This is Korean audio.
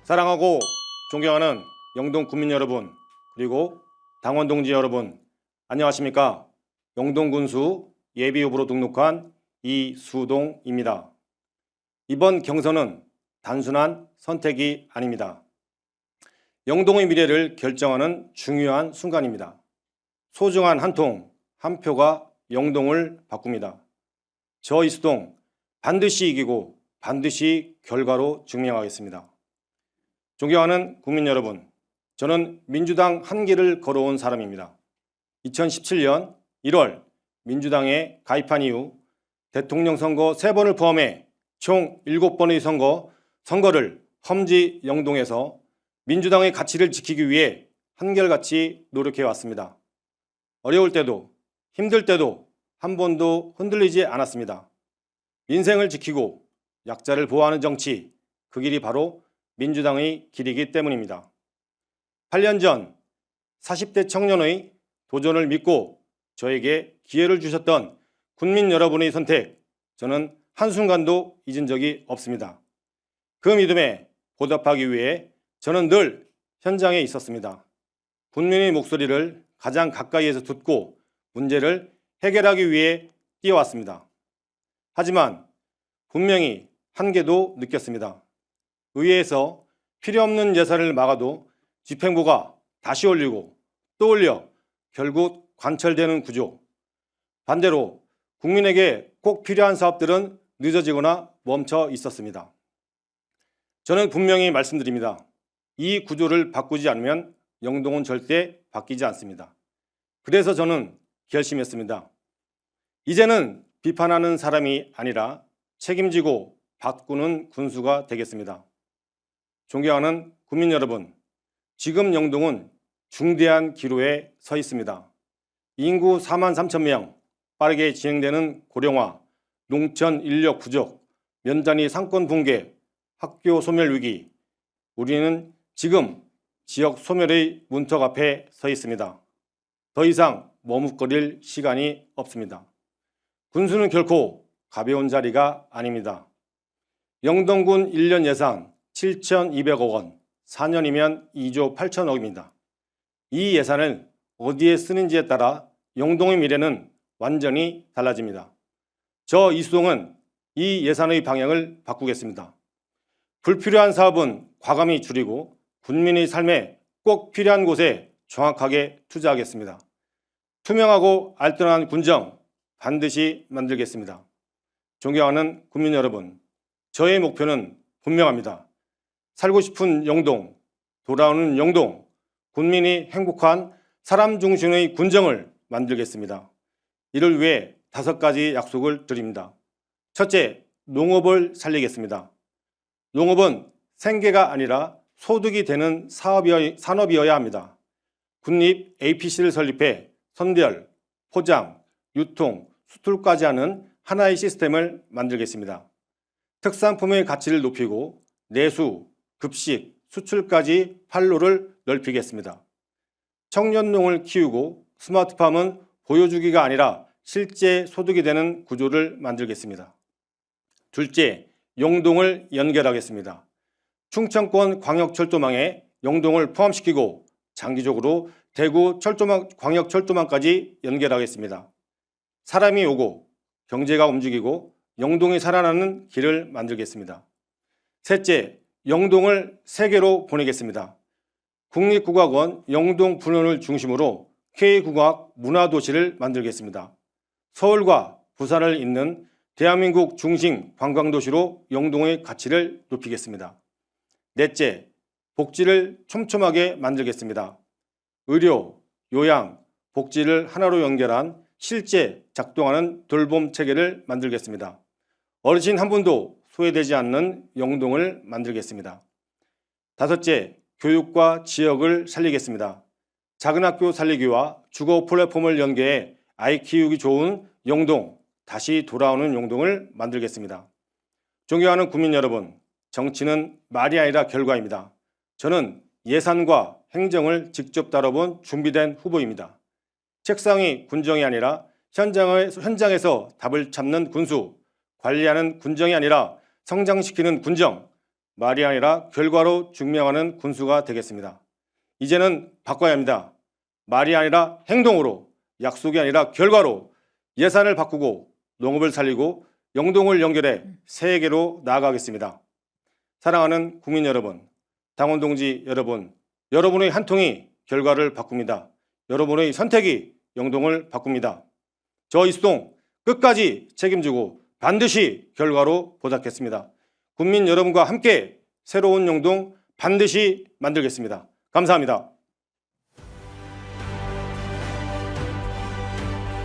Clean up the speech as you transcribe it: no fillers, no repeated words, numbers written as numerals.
사랑하고 존경하는 영동 국민 여러분, 그리고 당원 동지 여러분, 안녕하십니까? 영동군수 예비후보로 등록한 이수동입니다. 이번 경선은 단순한 선택이 아닙니다. 영동의 미래를 결정하는 중요한 순간입니다. 소중한 한 통, 한 표가 영동을 바꿉니다. 저 이수동 반드시 이기고 반드시 결과로 증명하겠습니다. 존경하는 국민 여러분, 저는 민주당 한 길을 걸어온 사람입니다. 2017년 1월 민주당에 가입한 이후 대통령 선거 3번을 포함해 총 7번의 선거를 험지 영동에서 민주당의 가치를 지키기 위해 한결같이 노력해왔습니다. 어려울 때도 힘들 때도 한 번도 흔들리지 않았습니다. 민생을 지키고 약자를 보호하는 정치, 그 길이 바로 민주당의 길이기 때문입니다. 8년 전 40대 청년의 도전을 믿고 저에게 기회를 주셨던 국민 여러분의 선택, 저는 한순간도 잊은 적이 없습니다. 그 믿음에 보답하기 위해 저는 늘 현장에 있었습니다. 국민의 목소리를 가장 가까이에서 듣고 문제를 해결하기 위해 뛰어왔습니다. 하지만 분명히 한계도 느꼈습니다. 의회에서 필요없는 예산을 막아도 집행부가 다시 올리고 또 올려 결국 관철되는 구조. 반대로 국민에게 꼭 필요한 사업들은 늦어지거나 멈춰 있었습니다. 저는 분명히 말씀드립니다. 이 구조를 바꾸지 않으면 영동은 절대 바뀌지 않습니다. 그래서 저는 결심했습니다. 이제는 비판하는 사람이 아니라 책임지고 바꾸는 군수가 되겠습니다. 존경하는 국민 여러분, 지금 영동은 중대한 기로에 서 있습니다. 인구 4만 3천 명, 빠르게 진행되는 고령화, 농촌 인력 부족, 면단위 상권 붕괴, 학교 소멸 위기, 우리는 지금 지역 소멸의 문턱 앞에 서 있습니다. 더 이상 머뭇거릴 시간이 없습니다. 군수는 결코 가벼운 자리가 아닙니다. 영동군 1년 예산 7,200억 원, 4년이면 2조 8천억입니다. 이 예산을 어디에 쓰는지에 따라 영동의 미래는 완전히 달라집니다. 저 이수동은 이 예산의 방향을 바꾸겠습니다. 불필요한 사업은 과감히 줄이고 국민의 삶에 꼭 필요한 곳에 정확하게 투자하겠습니다. 투명하고 알뜰한 군정 반드시 만들겠습니다. 존경하는 국민 여러분, 저의 목표는 분명합니다. 살고 싶은 영동, 돌아오는 영동, 국민이 행복한 사람 중심의 군정을 만들겠습니다. 이를 위해 5가지 약속을 드립니다. 첫째, 농업을 살리겠습니다. 농업은 생계가 아니라 소득이 되는 산업이어야 합니다. 국립 APC를 설립해 선별, 포장, 유통, 수출까지 하는 하나의 시스템을 만들겠습니다. 특산품의 가치를 높이고 내수, 급식, 수출까지 판로를 넓히겠습니다. 청년농을 키우고 스마트팜은 보여주기가 아니라 실제 소득이 되는 구조를 만들겠습니다. 둘째, 영동을 연결하겠습니다. 충청권 광역철도망에 영동을 포함시키고 장기적으로 대구 광역철도망까지 연결하겠습니다. 사람이 오고 경제가 움직이고 영동이 살아나는 길을 만들겠습니다. 셋째, 영동을 세계로 보내겠습니다. 국립국악원 영동 분원을 중심으로 K국악 문화도시를 만들겠습니다. 서울과 부산을 잇는 대한민국 중심 관광도시로 영동의 가치를 높이겠습니다. 넷째, 복지를 촘촘하게 만들겠습니다. 의료, 요양, 복지를 하나로 연결한 실제 작동하는 돌봄 체계를 만들겠습니다. 어르신 한 분도 소외되지 않는 영동을 만들겠습니다. 다섯째, 교육과 지역을 살리겠습니다. 작은 학교 살리기와 주거 플랫폼을 연계해 아이 키우기 좋은 영동, 다시 돌아오는 영동을 만들겠습니다. 존경하는 국민 여러분, 정치는 말이 아니라 결과입니다. 저는 예산과 행정을 직접 다뤄본 준비된 후보입니다. 책상이 군정이 아니라 현장에서 답을 찾는 군수, 관리하는 군정이 아니라 성장시키는 군정, 말이 아니라 결과로 증명하는 군수가 되겠습니다. 이제는 바꿔야 합니다. 말이 아니라 행동으로, 약속이 아니라 결과로 예산을 바꾸고 농업을 살리고 영동을 연결해 세계로 나아가겠습니다. 사랑하는 국민 여러분, 당원 동지 여러분, 여러분의 한 통이 결과를 바꿉니다. 여러분의 선택이 영동을 바꿉니다. 저 이수동 끝까지 책임지고 반드시 결과로 보답하겠습니다. 국민 여러분과 함께 새로운 영동 반드시 만들겠습니다. 감사합니다.